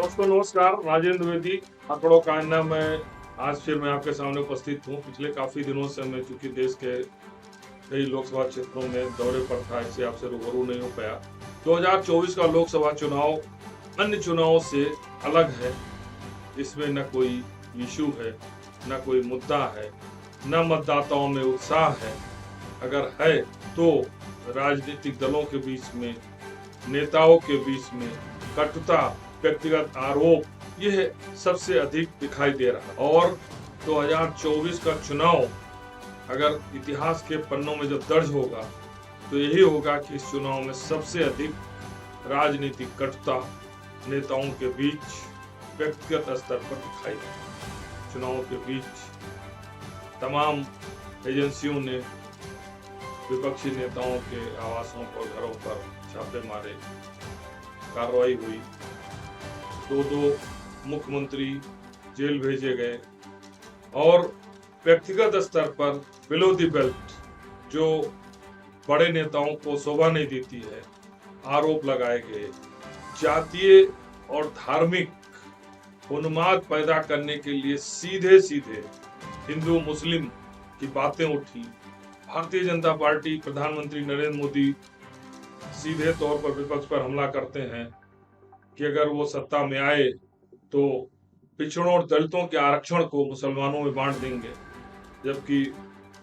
दोस्तों नमस्कार, राजेंद्र द्विवेदी आंकड़ों का अन्ना में आज फिर मैं आपके सामने उपस्थित हूँ। पिछले काफी दिनों से मैं चूंकि देश के कई लोकसभा क्षेत्रों में दौरे पर था, इससे आपसे रूबरू नहीं हो पाया। 2024 का लोकसभा चुनाव अन्य चुनावों से अलग है। इसमें न कोई इशू है, न कोई मुद्दा है, न मतदाताओं में उत्साह है। अगर है तो राजनीतिक दलों के बीच में, नेताओं के बीच में कटुता, व्यक्तिगत आरोप, यह सबसे अधिक दिखाई दे रहा है। और 2024 का चुनाव अगर इतिहास के पन्नों में जब दर्ज होगा तो यही होगा कि इस चुनाव में सबसे अधिक राजनीतिक कटुता नेताओं के बीच व्यक्तिगत स्तर पर दिखाई दी। चुनाव के बीच तमाम एजेंसियों ने विपक्षी नेताओं के आवासों पर, घरों पर छापे मारे, कार्रवाई हुई। दो मुख्यमंत्री जेल भेजे गए और व्यक्तिगत स्तर पर बिलो द बेल्ट जो बड़े नेताओं को शोभा नहीं देती है, आरोप लगाए गए। जातीय और धार्मिक उन्माद पैदा करने के लिए सीधे सीधे हिंदू मुस्लिम की बातें उठी। भारतीय जनता पार्टी, प्रधानमंत्री नरेंद्र मोदी सीधे तौर पर विपक्ष पर हमला करते हैं कि अगर वो सत्ता में आए तो पिछड़ों और दलितों के आरक्षण को मुसलमानों में बांट देंगे, जबकि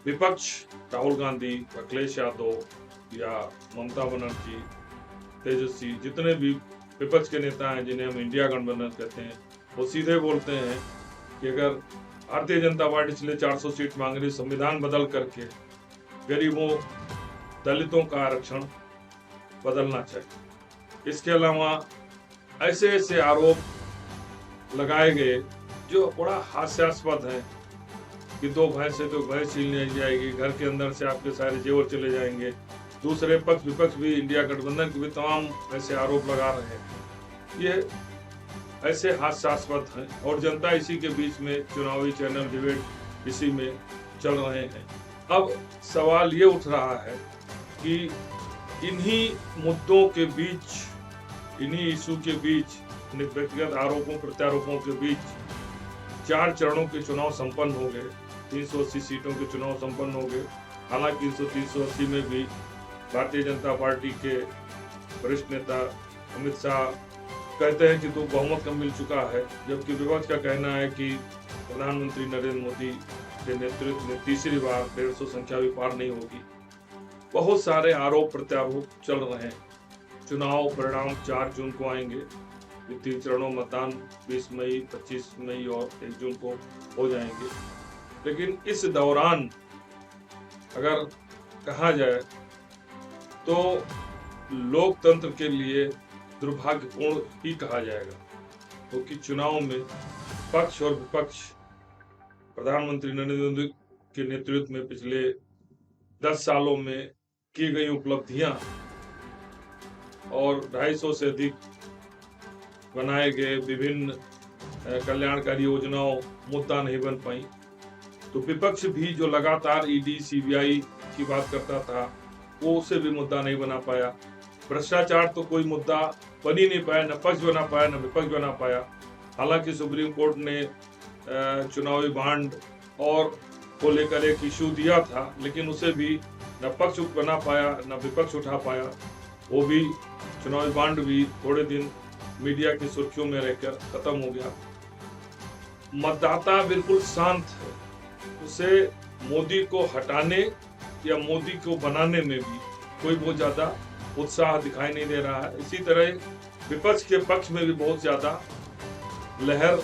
विपक्ष राहुल गांधी, अखिलेश यादव या ममता बनर्जी, तेजस्वी, जितने भी विपक्ष के नेता हैं जिन्हें हम इंडिया गठबंधन कहते हैं, वो सीधे बोलते हैं कि अगर भारतीय जनता पार्टी इसलिए 400 सीट मांग रही, संविधान बदल करके गरीबों, दलितों का आरक्षण बदलना चाहिए। इसके अलावा ऐसे ऐसे आरोप लगाए गए जो बड़ा हास्यास्पद है कि दो भैंस से तो भैंस छीन ली जाएगी, घर के अंदर से आपके सारे जेवर चले जाएंगे। दूसरे पक्ष विपक्ष भी, इंडिया गठबंधन के भी तमाम ऐसे आरोप लगा रहे हैं। ये ऐसे हास्यास्पद हैं और जनता इसी के बीच में चुनावी चैनल डिबेट इसी में चल रहे हैं। अब सवाल ये उठ रहा है कि इन्हीं मुद्दों के बीच, इन्हीं इशू के बीच, व्यक्तिगत आरोपों प्रत्यारोपों के बीच 4 चरणों के चुनाव संपन्न हो गए, 380 सीटों के चुनाव संपन्न हो गए। हालांकि 380 में भी भारतीय जनता पार्टी के वरिष्ठ नेता अमित शाह कहते हैं कि तो बहुमत कम मिल चुका है, जबकि विपक्ष का कहना है कि प्रधानमंत्री नरेंद्र मोदी के नेतृत्व में तीसरी बार 150 संख्या भी पार नहीं होगी। बहुत सारे आरोप प्रत्यारोप चल रहे हैं। चुनाव परिणाम 4 जून को आएंगे। 3 चरणों मतदान 20 मई, 25 मई और 1 जून को हो जाएंगे। लेकिन इस दौरान अगर कहा जाए तो लोकतंत्र के लिए दुर्भाग्यपूर्ण ही कहा जाएगा, क्योंकि चुनाव में पक्ष और विपक्ष प्रधानमंत्री नरेंद्र मोदी के नेतृत्व में पिछले 10 सालों में की गई उपलब्धियां और 250 से अधिक बनाए गए विभिन्न कल्याणकारी योजनाओं मुद्दा नहीं बन पाई। तो विपक्ष भी जो लगातार ईडी, सीबीआई की बात करता था, वो उसे भी मुद्दा नहीं बना पाया। भ्रष्टाचार तो कोई मुद्दा बन ही नहीं पाया, न पक्ष बना पाया न विपक्ष बना पाया। हालांकि सुप्रीम कोर्ट ने चुनावी बांड और को लेकर एक इशू दिया था, लेकिन उसे भी न पक्ष बना पाया न विपक्ष उठा पाया। वो भी चुनावी बांड भी थोड़े दिन मीडिया की सुर्खियों में रहकर खत्म हो गया। मतदाता बिल्कुल शांत है, उसे मोदी को हटाने या मोदी को बनाने में भी कोई बहुत ज्यादा उत्साह दिखाई नहीं दे रहा है। इसी तरह विपक्ष के पक्ष में भी बहुत ज्यादा लहर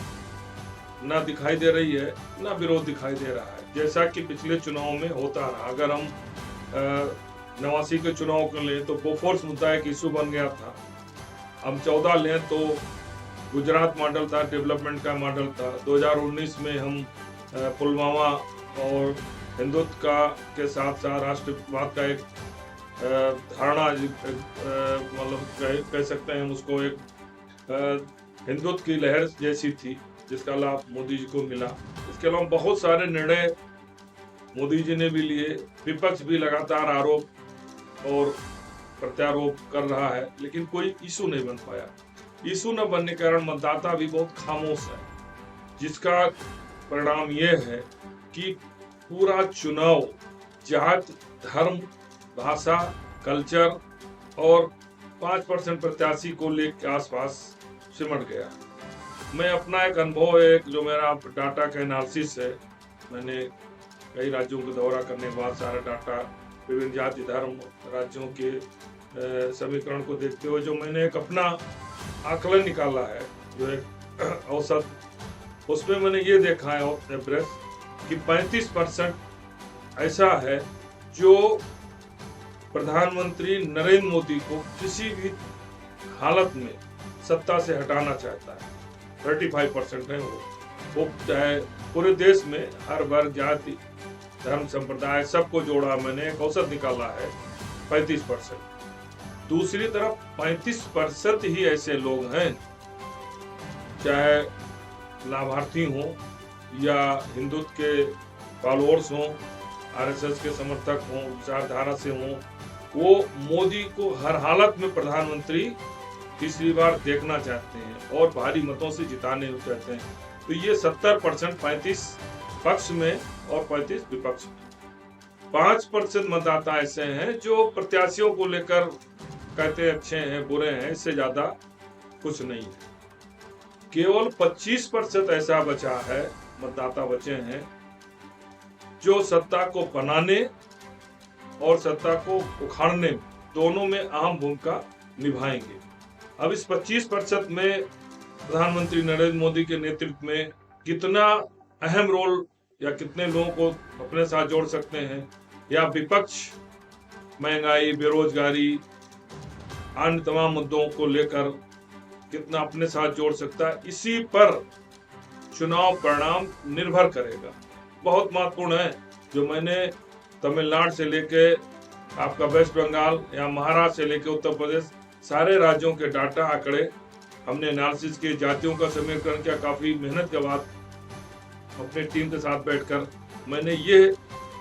ना दिखाई दे रही है, ना विरोध दिखाई दे रहा है, जैसा कि पिछले चुनाव में होता रहा। अगर हम 89 के चुनाव को लें तो बोफोर्स मुद्दा एक इशू बन गया था। हम 14 लें तो गुजरात मॉडल था, डेवलपमेंट का मॉडल था। 2019 में हम पुलवामा और हिंदुत्व का के साथ साथ राष्ट्रवाद का एक धारणा, मतलब कह सकते हैं हम उसको, एक हिंदुत्व की लहर जैसी थी जिसका लाभ मोदी जी को मिला। इसके अलावा बहुत सारे निर्णय मोदी जी ने भी लिए। विपक्ष भी लगातार आरोप और प्रत्यारोप कर रहा है, लेकिन कोई इशू नहीं बन पाया। इशू न बनने के कारण मतदाता भी बहुत खामोश है, जिसका परिणाम यह है कि पूरा चुनाव जात, धर्म, भाषा, कल्चर और 5% प्रत्याशी को लेकर आसपास सिमट गया। मैं अपना एक अनुभव, एक जो मेरा डाटा का एनालिसिस है, मैंने कई राज्यों का दौरा करने के बाद सारा डाटा, विभिन्न जाति धर्म राज्यों के समीकरण को देखते हुए जो मैंने एक अपना आकलन निकाला है, जो एक औसत, उसमें मैंने ये देखा है एवरेज कि 35% ऐसा है जो प्रधानमंत्री नरेंद्र मोदी को किसी भी हालत में सत्ता से हटाना चाहता है। 35% है वो चाहे पूरे देश में हर वर्ग, जाति, धर्म, संप्रदाय सबको जोड़ा, मैंने एक औसत निकाला है 35%। दूसरी तरफ 35% ही ऐसे लोग हैं, चाहे लाभार्थी हों या हिंदुत्व के फॉलोअर्स हों, आरएसएस के समर्थक हों, विचारधारा से हों, वो मोदी को हर हालत में प्रधानमंत्री तीसरी बार देखना चाहते हैं और भारी मतों से जिताने चाहते हैं। तो ये 70%, 35 पक्ष में और 35 विपक्ष में। 5% मतदाता ऐसे हैं जो प्रत्याशियों को लेकर कहते हैं अच्छे हैं, बुरे हैं, इससे ज्यादा कुछ नहीं है। केवल 25% ऐसा बचा है, मतदाता बचे हैं, जो सत्ता को बनाने और सत्ता को उखाड़ने दोनों में अहम भूमिका निभाएंगे। अब इस 25% में प्रधानमंत्री नरेंद्र मोदी के नेतृत्व में कितना अहम रोल या कितने लोगों को अपने साथ जोड़ सकते हैं, या विपक्ष महंगाई, बेरोजगारी, अन्य तमाम मुद्दों को लेकर कितना अपने साथ जोड़ सकता है, इसी पर चुनाव परिणाम निर्भर करेगा। बहुत महत्वपूर्ण है। जो मैंने तमिलनाडु से लेके आपका वेस्ट बंगाल या महाराष्ट्र से लेके उत्तर प्रदेश, सारे राज्यों के डाटा आंकड़े हमने एनालिसिस किए, जातियों का समीकरण किया, काफी मेहनत के बाद अपनी टीम के साथ बैठकर मैंने ये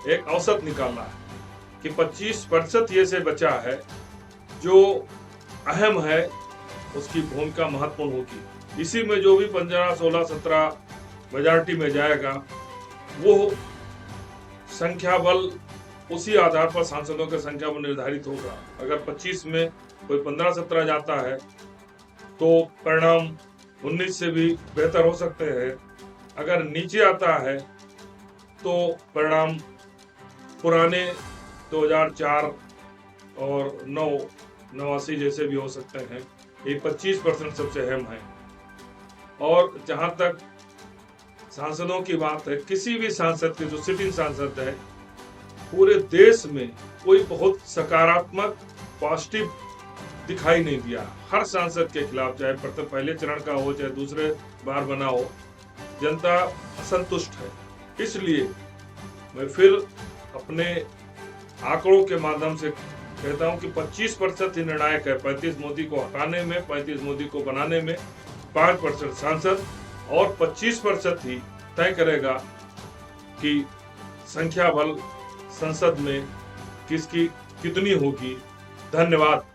एक औसत निकाला है कि 25% ये से बचा है जो अहम है, उसकी भूमिका महत्वपूर्ण होगी। इसी में जो भी 15, 16, 17 मेजॉरिटी में जाएगा, वो संख्या बल उसी आधार पर सांसदों की संख्या बल निर्धारित होगा। अगर 25 में कोई 15-17 जाता है तो परिणाम 19 से भी बेहतर हो सकते हैं। अगर नीचे आता है तो परिणाम पुराने 2004 और 89 जैसे भी हो सकते हैं। ये 25% सबसे अहम है। और जहां तक सांसदों की बात है, किसी भी सांसद के, जो सिटिंग सांसद है, पूरे देश में कोई बहुत सकारात्मक पॉजिटिव दिखाई नहीं दिया। हर सांसद के खिलाफ, चाहे पहले चरण का हो चाहे दूसरे बार बना हो, जनता असंतुष्ट है। इसलिए मैं फिर अपने आंकड़ों के माध्यम से कहता हूं कि 25% ही निर्णायक है। 35 मोदी को हटाने में, 35 मोदी को बनाने में 5% सांसद और 25% ही तय करेगा कि संख्या बल संसद में किसकी कितनी होगी। धन्यवाद।